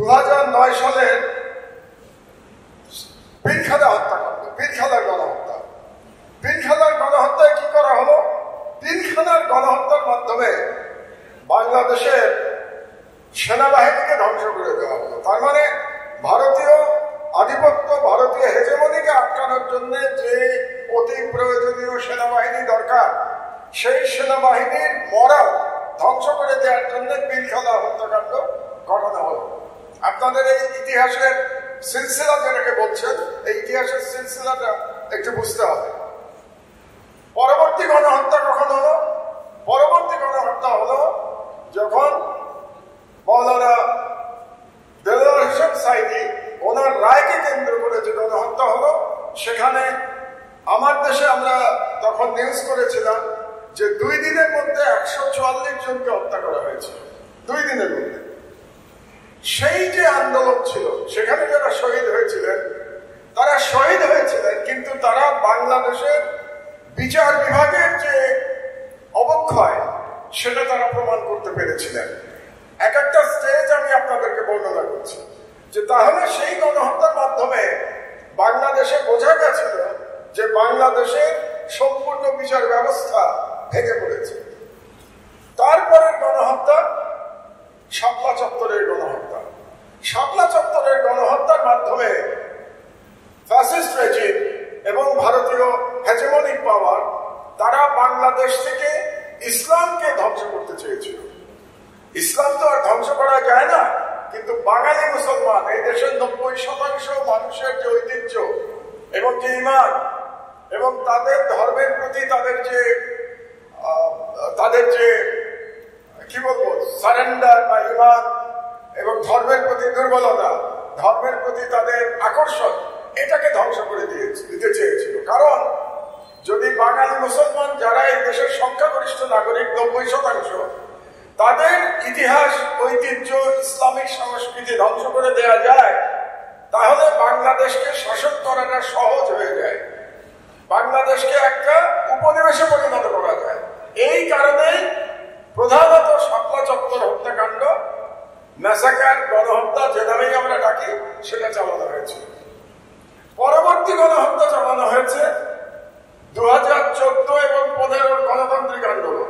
2009 সালের পিলখানা হত্যাকাণ্ড, পিলখানার গণহত্যা। পিলখানার গণহত্যায় কি করা হলো? পিলখানার গণহত্যার মাধ্যমে বাংলাদেশের সেনাবাহিনীকে ধ্বংস করে দেওয়া হলো। তার মানে ভারতীয় আধিপত্য, ভারতীয় হেজেমনিকে আটকানোর জন্য যে অতি প্রয়োজনীয় সেনাবাহিনী দরকার, সেই সেনাবাহিনীর মরাল ধ্বংস করে দেওয়ার জন্য পিলখানা হত্যাকাণ্ড ঘটানো হলো। আপনাদের এই ইতিহাসের সিলসিলা যেটাকে বলছেন, এই ইতিহাসের সিলসিলাটা একটু বুঝতে হবে। পরবর্তী গণহত্যা কখন হলো? পরবর্তী গণহত্যা হলো যখন মৌলানা দেলোয়ার হোসেন সাইদি ওনার রায়কে কেন্দ্র করে যে গণহত্যা হলো, সেখানে আমার দেশে আমরা তখন নিউজ করেছিলাম যে 2 দিনের মধ্যে 144 জনকে হত্যা করা হয়েছে। 2 দিনের মধ্যে। সেই যে আন্দোলন ছিল, সেখানে যারা শহীদ হয়েছিলেন, তারা শহীদ হয়েছিলেন, কিন্তু তারা বাংলাদেশের বিচার বিভাগের যে অবক্ষয়, সেটা তারা প্রমাণ করতে পেরেছিলেন। এক একটা স্টেজ আমি আপনাদেরকে বর্ণনা করছি যে তাহলে সেই গণহত্যার মাধ্যমে বাংলাদেশে বোঝা গেছিল যে বাংলাদেশের সম্পূর্ণ বিচার ব্যবস্থা ভেঙে পড়েছে। তারপরের গণহত্যা শাপলা চত্বরের গণহত্যা। শাপলা চত্বরের গণহত্যার মাধ্যমে ফ্যাসিস্ট রেজিম এবং ভারতীয় হেজেমনিক পাওয়ার তারা বাংলাদেশ থেকে ইসলামকে ধ্বংস করতে চেয়েছিল। ইসলাম তো আর ধ্বংস করা যায় না, কিন্তু বাঙালি মুসলমান, এই দেশের 90% মানুষের যে ঐতিহ্য এবং যে ঈমান এবং তাদের ধর্মের প্রতি তাদের যে কি বলবো সারেন্ডার বা ঈমান এবং ধর্মের প্রতি দুর্বলতা, ধর্মের প্রতি তাদের আকর্ষণ, এটাকে ধ্বংস করে দিতে চেয়েছিল। কারণ যদি বাঙালি মুসলমান যারা এই দেশের সংখ্যাগরিষ্ঠ নাগরিক 90%, তাদের ইতিহাস, ঐতিহ্য, ইসলামিক সংস্কৃতি ধ্বংস করে দেয়া যায়, তাহলে বাংলাদেশকে শাসন করাটা সহজ হয়ে যায়, বাংলাদেশকে একটা উপনিবেশে পরিণত করা যায়। এই কারণে প্রধানত শাপলা চত্বর হত্যাকাণ্ড, ম্যাসাকার, গণহত্যা যে নামেই আমরা ডাকি, সেটা চালানো হয়েছিল। পরবর্তী গণহত্যা চালানো হয়েছে 2014 এবং 15 গণতান্ত্রিক আন্দোলন।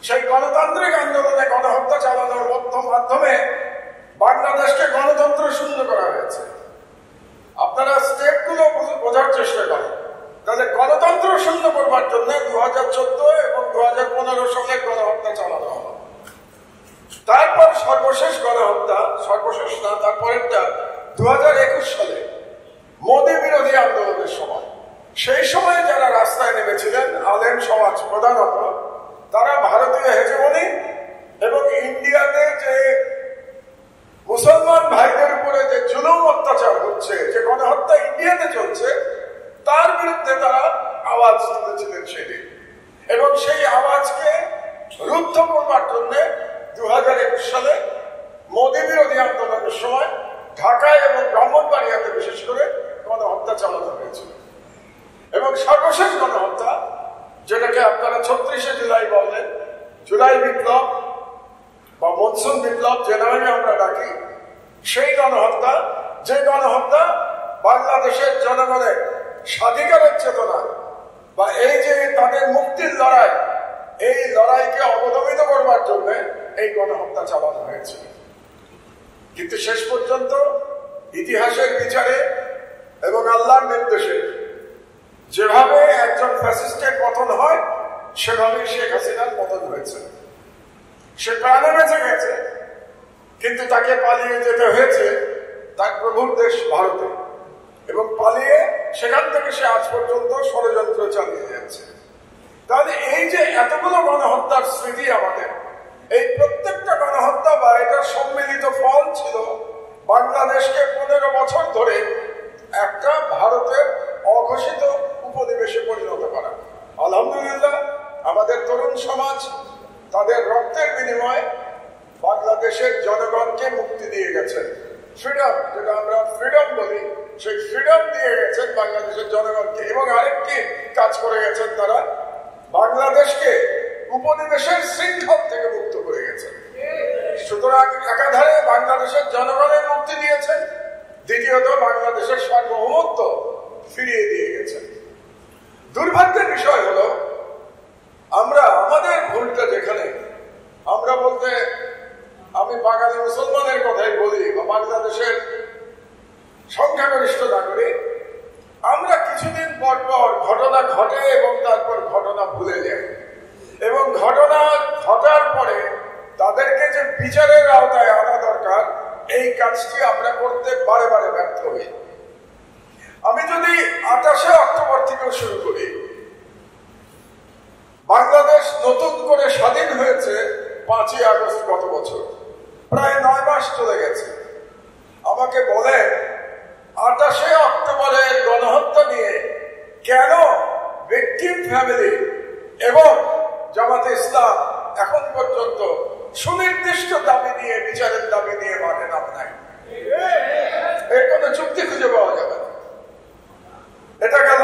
সেই গণতান্ত্রিক আন্দোলনে গণহত্যা চালানোর মাধ্যমে বাংলাদেশকে গণতন্ত্র শূন্য করা হয়েছে। আপনারা স্টেপগুলো বোঝার চেষ্টা করেন। তাহলে গণতন্ত্র শূন্য করবার জন্য 2014 এবং 2015 সালে গণহত্যা চালানো হলো। তারপর সর্বশেষ গণহত্যা, সর্বশেষ না, তারপরেরটা 2021 সালে মোদী বিরোধী আন্দোলনের সময়। সেই সময় যারা রাস্তায় নেমেছিলেন, আলেম সমাজ প্রধানত, তারা ভারতীয় হেজেমনি এবং ইন্ডিয়াতে যে মুসলমান ভাইদের উপরে যে জুলুম অত্যাচার হচ্ছে, যে গণহত্যা ইন্ডিয়াতে চলছে, তার বিরুদ্ধে তারা আওয়াজ তুলেছিলেন সেদিন। এবং সেই আওয়াজকে রুদ্ধ করবার জন্য 2021 সালে মোদী বিরোধী আন্দোলনের সময় ঢাকায় এবং ব্রাহ্মণবাড়িয়াতে বিশেষ করে গণহত্যা চালানো হয়েছিল। এবং সর্বশেষ গণহত্যা, যেটাকে আপনারা 36শে জুলাই বলেন, জুলাই বিপ্লব বা মনসুন বিপ্লব যে নামে আমরা ডাকি, সেই গণহত্যা, যে গণহত্যা বাংলাদেশের জনগণের স্বাধিকারের চেতনা বা এই যে তাদের মুক্তির লড়াই, এই লড়াইকে অবদমিত করবার জন্য এই গণহত্যা চালানো হয়েছিল। কিন্তু শেষ পর্যন্ত ইতিহাসের বিচারে এবং আল্লাহর নির্দেশে যেভাবে একজন ফ্যাসিস্টের পতন হয়, সেভাবে শেখ হাসিনার পতন হয়েছে। সে প্রাণে বেঁচে গেছে, কিন্তু তাকে পালিয়ে যেতে হয়েছে তার প্রভুর দেশ ভারতে, এবং পালিয়ে সেখান থেকে সে আজ পর্যন্ত ষড়যন্ত্র চালিয়ে যাচ্ছে। তাহলে এই যে এতগুলো গণহত্যার স্মৃতি আমাদের, এই প্রত্যেকটা গণহত্যা বা এটার সম্মিলিত ফল ছিল বাংলাদেশকে 15 বছর ধরে একটা ভারতের অঘোষিত উপনিবেশে পরিণত করা। আলহামদুলিল্লাহ, আমাদের তরুণ সমাজ তাদের রক্তের বিনিময়ে বাংলাদেশের জনগণকে মুক্তি দিয়ে গেছেন। ফ্রিডম, যেটা আমরা ফ্রিডম বলি, সেই ফ্রিডম দিয়ে গেছেন বাংলাদেশের জনগণকে। এবং আরেকটি কাজ করে গেছেন, তারা বাংলাদেশকে উপনিবেশের শৃঙ্খল থেকে মুক্ত করে গেছেন। সুতরাং একাধারে বাংলাদেশের জনগণের মুক্তি দ্বিতীয়ত বাংলাদেশের সার্বভৌমত্ব ফিরিয়ে দিয়ে গেছেন। দুর্ভাগ্যের বিষয় হলো আমরা আমাদের ভুলটা যেখানে, আমরা বলতে আমি বাঙালি মুসলমানের কথাই বলি বা বাংলাদেশের সংখ্যাগরিষ্ঠ নাগরিক, আমরা কিছুদিন পর পর ঘটনা ঘটে এবং তারপর ঘটনা ভুলে যাই, এবং ঘটনা ঘটার পরে তাদেরকে যে বিচারের আওতায় আনা দরকার এই কাজটি আমরা করতে বারে বারে ব্যর্থ হই। আমি যদি 28শে অক্টোবর থেকে শুরু করি, বাংলাদেশ নতুন করে স্বাধীন হয়েছে 5ই আগস্ট গত বছর, প্রায় 9 মাস চলে গেছে। আমাকে বলে 28শে অক্টোবরের গণহত্যা নিয়ে কেন ভিকটিম ফ্যামিলি এবং জামাতে ইসলাম এখন পর্যন্ত সুনির্দিষ্ট দাবি নিয়ে, বিচারের দাবি নিয়ে মাঠে নাম নাই। এর কোনো চুক্তি খুঁজে পাওয়া যাবে না। এটা গেল।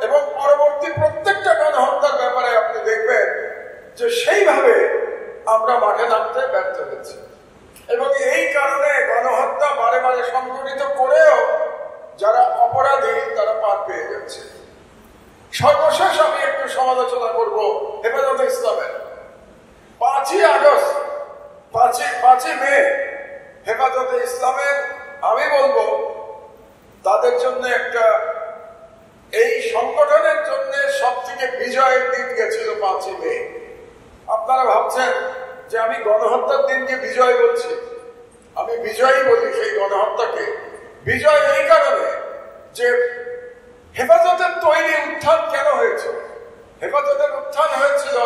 এবং পরবর্তী প্রত্যেকটা গণহত্যার ব্যাপারে আপনি দেখবেন যে সেইভাবে আমরা মাঠে নামতে ব্যর্থ হয়েছি, এবং এই কারণে গণহত্যা বারে বারে সংঘটিত করেও যারা অপরাধী তারা পার পেয়ে যাচ্ছে। সর্বশেষ আমি একটু সমালোচনা করব হেফাজতে ইসলামের। 5ই আগস্ট, 5ই মে হেফাজতে ইসলামের, আমি বলবো তাদের জন্য একটা, এই সংগঠনের জন্য সব থেকে বিজয়ের দিন গেছিল 5ই মে। আপনারা ভাবছেন যে আমি গণহত্যার দিনকে বিজয় বলছি, আমি বিজয়ই বলি সেই গণহত্যাকে। বিজয় এই কারণে যে হেফাজতের তৈরি উত্থান কেন হয়েছিল? হেফাজতের উত্থান হয়েছিল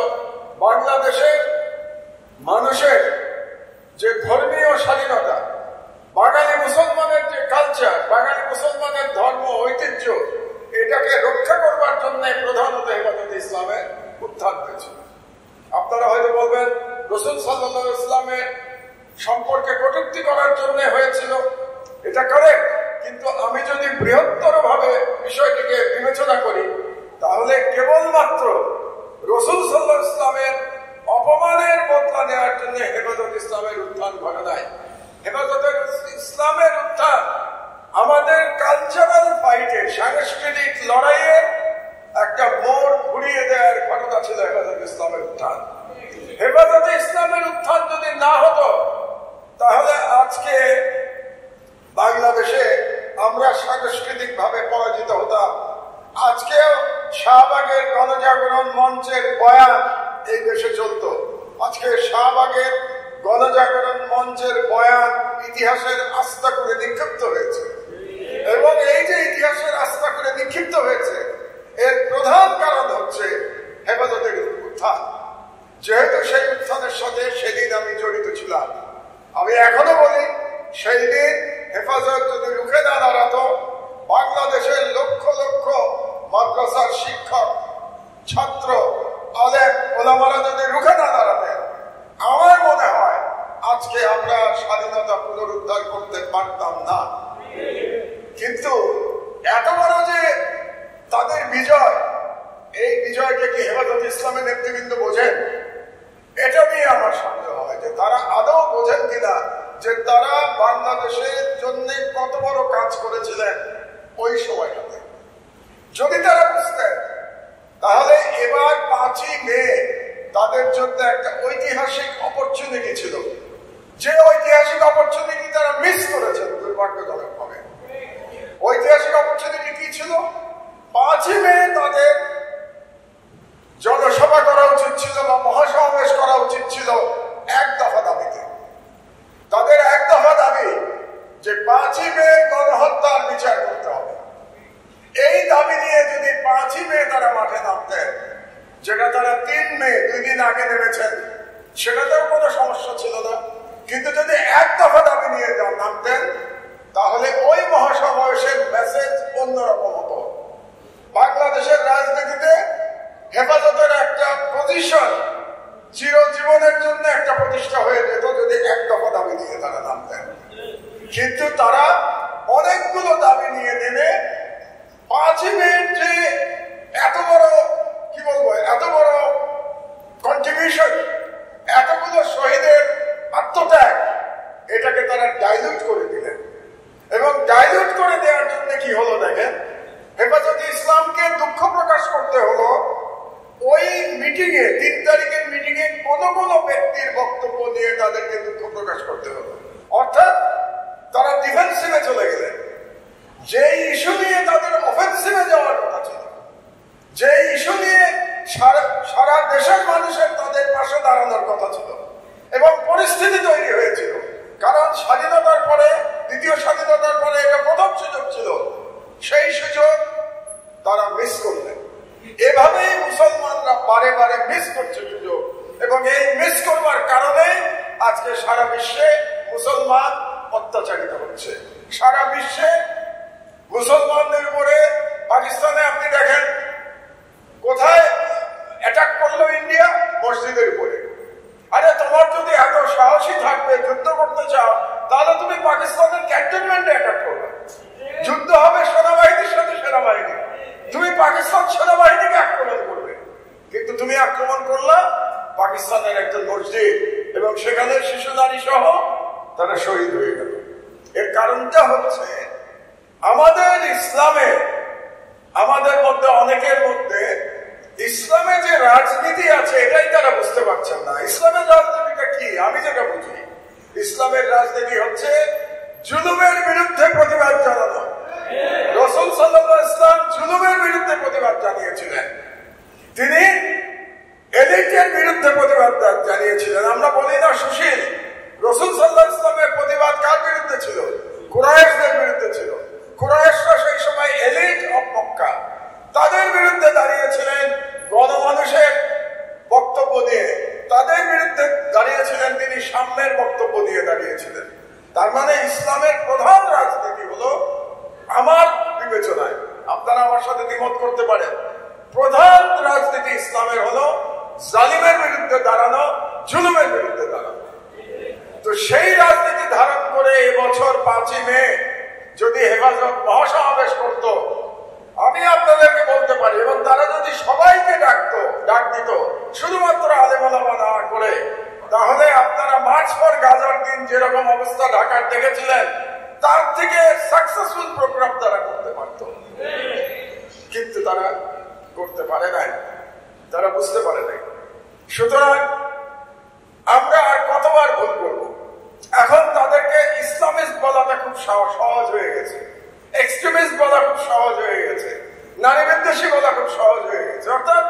বাংলাদেশের মানুষের যে ধর্মীয় স্বাধীনতা, বাঙালি মুসলমানের যে কালচার, বাঙালি মুসলমানের ধর্ম ঐতিহ্য, এটাকে রক্ষা করবার জন্য প্রধানত হেফাজতে ইসলামের উত্থান হয়েছিল। আপনারা হয়তো বলবেন রাসূল সাল্লাল্লাহু আলাইহি ওয়াসাল্লামের সম্পর্কে কটূক্তি করার জন্য হয়েছিল, এটা কারেক্ট। কিন্তু আমি যদি বৃহত্তর ভাবে বিষয়টিকে বিবেচনা করি, তাহলে কেবলমাত্র রাসূল সাল্লাল্লাহু আলাইহি ওয়াসাল্লামের অপমানের বদলা নেওয়ার জন্য হেফাজত ইসলামের উত্থান ঘটে নাই। হেফাজতের ইসলামের উত্থান আমাদের কালচারাল ফাইটে, সাংস্কৃতিক লড়াইয়ে একটা মোড় ঘুরিয়ে দেওয়ার ঘটনা ছিল হেফাজত ইসলামের উত্থান। হেফাজতে ইসলামের উত্থান যদি না হতো, তাহলে আজকে বাংলাদেশে আমরা সাংস্কৃতিক ভাবে পরাজিত হতাম। আজকেও শাহবাগের গণজাগরণ মঞ্চের বয়ান এই দেশে চলতো। আজকে শাহবাগের গণজাগরণ মঞ্চের বয়ান ইতিহাসের আস্থা করে নিক্ষিপ্ত হয়েছে, এবং এই যে ইতিহাসের আস্থা করে নিক্ষিপ্ত হয়েছে এর প্রধান কারণ হচ্ছে হেফাজতের উত্থান। যেহেতু সেই উত্থানের সাথে সেদিন আমি জড়িত ছিলাম, আমি এখনো বলি সেই দিন হেফাজত যদি রুখে না দাঁড়াতো, বাংলাদেশের লক্ষ লক্ষ মাদ্রাসার শিক্ষক, ছাত্র, আলেম, ওলামারা যদি রুখে না দাঁড়াতেন, আমার মনে হয় আজকে আমরা স্বাধীনতা পুনরুদ্ধার করতে পারতাম না। কিন্তু এত বড় যে তাদের বিজয়, এই বিজয়কে কি হেফাজত ইসলামের নেতৃবৃন্দ বোঝেন? এটা নিয়ে আমার সন্দেহ হয় যে তারা আদৌ বোঝেন কিনা যে তারা বাংলাদেশের জন্য কত বড় কাজ করেছিলেন ওই সময়টাতে। যদি তারা বুঝতেন, তাহলে এবার 5ই মে তাদের জন্য একটা ঐতিহাসিক অপরচুনিটি ছিল, যে ঐতিহাসিক অপরচুনিটি তারা মিস করেছেন দুর্ভাগ্যজনক ভাবে। ঐতিহাসিক অপরচুনিটি কি ছিল? 5ই মে তাদের জনসভা করা উচিত ছিল বা মহাসমাবেশ করা উচিত ছিল এক দফা দাবিতে। তাদের এক দফা দাবি যে 5ই মে গণহত্যার বিচার করতে হবে। এই দাবি নিয়ে যদি 5ই মে তারা মাঠে নামতেন, যেটা তারা 3 মে 2 দিন আগে নেমেছেন, সেটাতেও কোনো সমস্যা ছিল না। কিন্তু যদি এক দফা দাবি নিয়ে নামতেন, তাহলে ওই মহাসমাবেশের মেসেজ অন্যরকম হতো। বাংলাদেশের রাজনীতিতে হেফাজতের একটা পজিশন চিরজীবনের জন্য একটা প্রতিষ্ঠা হয়ে যেত যদি এক দফা দাবি নিয়ে তারা নামতেন। কিন্তু তারা অনেকগুলো দাবি নিয়ে নেমে 5ই মে যে এত বড়, কি বলবো, এত বড় কন্ট্রিবিউশন, এতগুলো শহীদের আত্মত্যাগ, এটাকে তারা ডাইলুট করে দিলেন। এবং ডাইলুট তাদেরকে দুঃখ প্রকাশ করতে হলো। অর্থাৎ তারা ডিফেন্সিভে চলে গেলেন। যে ইস্যু নিয়ে তাদের অফেন্সিভে যাওয়ার কথা ছিল, যে ইস্যু নিয়ে সারা দেশের মানুষের তাদের পাশে দাঁড়ানোর কথা ছিল এবং পরিস্থিতি তৈরি হয়েছিল, কারণ স্বাধীনতার পরে, দ্বিতীয় স্বাধীনতার পরে এটা প্রথম সুযোগ ছিল, সেই সুযোগ তারা মিস করলেন। এভাবেই মুসলমানরা বারে বারে মিস করছে সুযোগ, এবং এই মিস করবার কারণে আজকে সারা বিশ্বে মুসলমান অত্যাচারিত হচ্ছে। সারা বিশ্বে মুসলমানদের উপরে পাকিস্তানে আপনি দেখেন কোথায় অ্যাটাক করলো ইন্ডিয়া, মসজিদের উপরে। আরে তোমার যদি এত সাহসী থাকবে, যুদ্ধ করতে চাও, তাহলে তুমি পাকিস্তানের ক্যান্টনমেন্টে অ্যাটাক করবে। যুদ্ধ হবে সেনাবাহিনীর সাথে সেনাবাহিনী, তুমি পাকিস্তান সেনাবাহিনীকে আক্রমণ করবে। কিন্তু তুমি আক্রমণ করলা পাকিস্তানের একজন মসজিদ, এবং সেখানে শিশু নারী সহ তারা শহীদ হয়ে গেল। এর কারণটা হচ্ছে আমাদের ইসলামে, আমাদের মধ্যে অনেকের মধ্যে ইসলামে যে রাজনীতি আছে এটাই তারা বুঝতে পারছেন না। ইসলামের রাজনীতিটা কি? আমি যেটা বুঝি, ইসলামের রাজনীতি হচ্ছে জুলুমের বিরুদ্ধে প্রতিবাদ জানানো। রাসূল সাল্লাল্লাহু আলাইহি ওয়াসাল্লাম জুলুমের বিরুদ্ধে প্রতিবাদ জানিয়েছিলেন, তিনি এলিটের বিরুদ্ধে প্রতিবাদ জানিয়েছিলেন। আমরা বলি না সুশীল, রাসূল সাল্লাল্লাহু আলাইহি ওয়াসাল্লামের প্রতিবাদ কার বিরুদ্ধে ছিল? কুরাইশদের বিরুদ্ধে ছিল। কুরাইশরা সেই সময় এলিট অফ মক্কা, তাদের বিরুদ্ধে দাঁড়িয়েছিলেন গণমানুষের বক্তব্য দিয়ে, তাদের বিরুদ্ধে দাঁড়িয়েছিলেন তিনি সাম্যের বক্তব্য দিয়ে দাঁড়িয়েছিলেন। তার মানে ইসলামের প্রধান রাজনীতি হলো, আমার বিবেচনায়, আপনারা আমার সাথে দ্বিমত করতে পারেন, প্রধান রাজনীতি ইসলামের হলো জালিমের বিরুদ্ধে দাঁড়ানো, জুলুমের বিরুদ্ধে দাঁড়ানো। তো সেই রাজনীতি ধারণ করে এবছর 5ই মে যদি হেফাজত মহাসমাবেশ করত, আমি আপনাদেরকে বলতে পারি, এবং তারা যদি সবাইকে ডাক দিত, শুধুমাত্র আলেম ওলামা না করে, তাহলে আপনারা মার্চ ফর গাজার দিন যেরকম অবস্থা ঢাকার দেখেছিলেন, তার থেকে সাকসেসফুল প্রোগ্রাম তারা করতে পারত। কিন্তু তারা করতে পারে নাই, তারা বুঝতে পারে নাই। সুতরাং আমরা আর কতবার ভুল করব? এখন তাদেরকে ইসলামিস্ট বলাটা খুব সহজ হয়ে গেছে, এক্সট্রিমিস্ট বলা খুব সহজ হয়ে গেছে, নারী বিদ্বেষী বলা খুব সহজ হয়ে গেছে। অর্থাৎ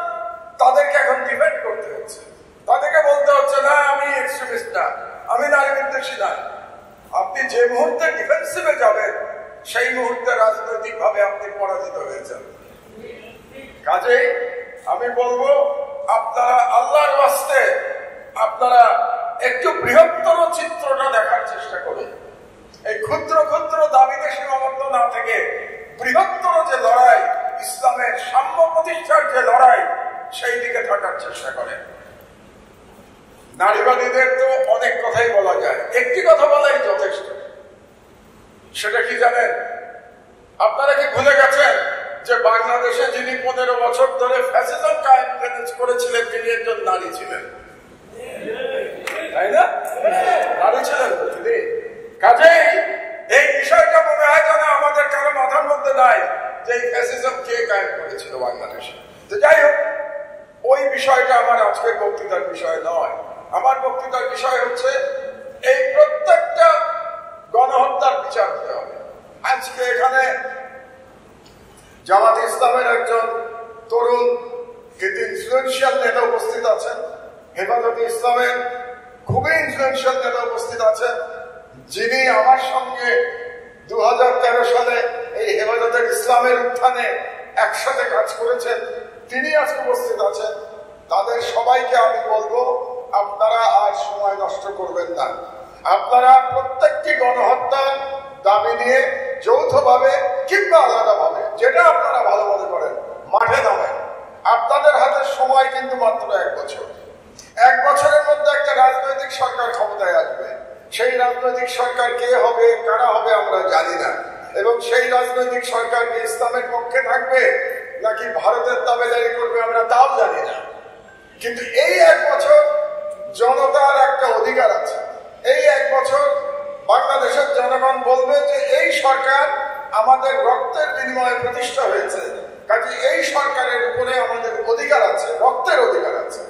তাদেরকে এখন ডিফেন্ড করতে হচ্ছে, তাদেরকে বলতে হচ্ছে না আমি এক্সট্রিমিস্ট না, আমি নারী বিদ্বেষী না। আপনি যে মুহূর্তে ডিফেন্সিভে যাবেন, সেই মুহূর্তে রাজনৈতিক ভাবে আপনি পরাজিত হয়েছেন। কাজেই আমি বলবো, আপনারা আল্লাহর ওয়াস্তে আপনারা একটু বৃহত্তর চিত্রটা দেখার চেষ্টা করুন। এই ক্ষুদ্র ক্ষুদ্র দাবিতে সীমাবদ্ধ না থেকে বৃহত্তর যে লড়াই, ইসলামের সাম্য প্রতিষ্ঠার যে লড়াই, সেই দিকে থাকার চেষ্টা করেন। নারীবাদীদের তো অনেক কথাই বলা যায়, একটি কথা বলাই যথেষ্ট। সেটা কি জানেন? আপনারা কি ভুলে গেছেন যে বাংলাদেশে যিনি 15 বছর ধরে ফ্যাসিজম কায়েম করেছিলেন, তিনি একজন নারী ছিলেন, তাই না? নারী ছিলেন তিনি। কাজেই এই বিষয়টা মনে হয় যেন আমাদের কারো মাথার মধ্যে নাই যে এই ফ্যাসিজম কে কায়েম করেছিল বাংলাদেশে। তো যাই হোক, ওই বিষয়টা আমার আজকের বক্তৃতার বিষয় নয়। আমার বক্তৃতার বিষয় হচ্ছে এই প্রত্যেকটা গণহত্যার বিচার হতে হবে। আজকে এখানে জামাত ইসলামের একজন তরুণ কিন্তু ইনফ্লুয়েন্সিয়াল নেতা উপস্থিত আছেন, হেফাজতে ইসলামের খুবই ইনফ্লুয়েন্সিয়াল নেতা উপস্থিত আছেন, যিনি আমার সঙ্গে 2013 সালে এই হেফাজতের ইসলামের উত্থানে একসাথে কাজ করেছেন, তিনি আজকে উপস্থিত আছেন। তাদের সবাইকে আমি বলবো, আপনারা আর সময় নষ্ট করবেন না। আপনারা প্রত্যেকটি গণহত্যার দাবি নিয়ে যৌথভাবে কিংবা আলাদাভাবে, যেটা আপনারা ভালো মনে করেন, মাঠে নামেন। আপনাদের হাতে সময় কিন্তু মাত্র 1 বছর। 1 বছরের মধ্যে একটা রাজনৈতিক সরকার ক্ষমতায় আসবে। সেই রাজনৈতিক সরকার কে হবে, কারা হবে আমরা জানি না, এবং সেই রাজনৈতিক সরকার কি ইসলামের পক্ষে থাকবে নাকি ভারতের তাবেদারি করবে আমরা তাও জানি না। কিন্তু এই 1 বছর জনতার একটা অধিকার আছে। এই 1 বছর বাংলাদেশের জনগণ বলবে যে এই সরকার আমাদের রক্তের বিনিময়ে প্রতিষ্ঠা হয়েছে, কাজে এই সরকারের উপরে আমাদের অধিকার আছে, রক্তের অধিকার আছে।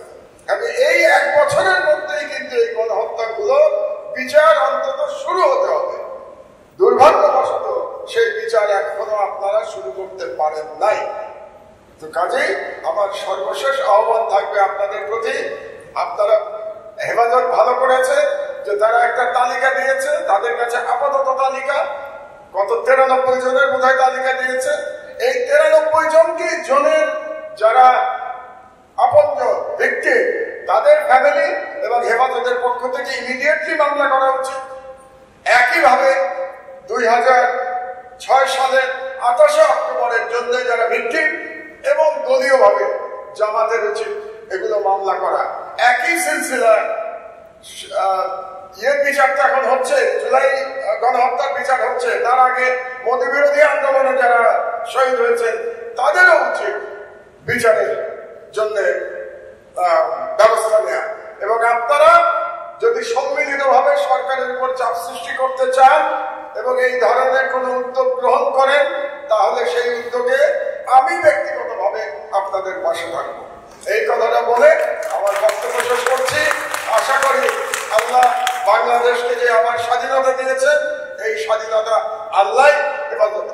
এই 1 বছরের মধ্যেই কিন্তু এই গণহত্যাগুলো বিচার অন্তত শুরু হতে হবে। দুর্ভাগ্যবশত সেই বিচার এখনো আপনারা শুরু করতে পারেন নাই। তো কাজেই আমার সর্বশেষ আহ্বান থাকবে আপনাদের প্রতি, আপনারা হেফাজত ভালো করেছে যে তারা একটা তালিকা দিয়েছে, তাদের কাছে আপাতত তালিকা কত 93 জনের বোধহয় তালিকা দিয়েছে। এই 93 জনের যারা আপনজন ব্যক্তি, তাদের ফ্যামিলি এবং হেফাজতের পক্ষ থেকে ইমিডিয়েটলি মামলা করা উচিত। একইভাবে 2006 সালের 28 অক্টোবরের জন্য যারা ভিকটিম এবং দলীয়ভাবে জামাতের উচিত এগুলো মামলা করা। একই সিলসিলা বিচারটা এখন হচ্ছে, জুলাই গণহত্যার বিচার হচ্ছে, তার আগে মোদী বিরোধী আন্দোলনে যারা শহীদ হয়েছেন তাদেরও উচিত বিচারের জন্য ব্যবস্থা নেওয়া। এবং আপনারা যদি সম্মিলিতভাবে সরকারের উপর চাপ সৃষ্টি করতে চান এবং এই ধরনের কোন উদ্যোগ গ্রহণ করেন, তাহলে সেই উদ্যোগে আমি ব্যক্তিগতভাবে আপনাদের পাশে থাকবো। এই কথাটা বলে আমার বক্তব্য শেষ করছি। আশা করি আল্লাহ বাংলাদেশকে যে আমার স্বাধীনতা দিয়েছেন, এই স্বাধীনতা আল্লাহ হেফাজত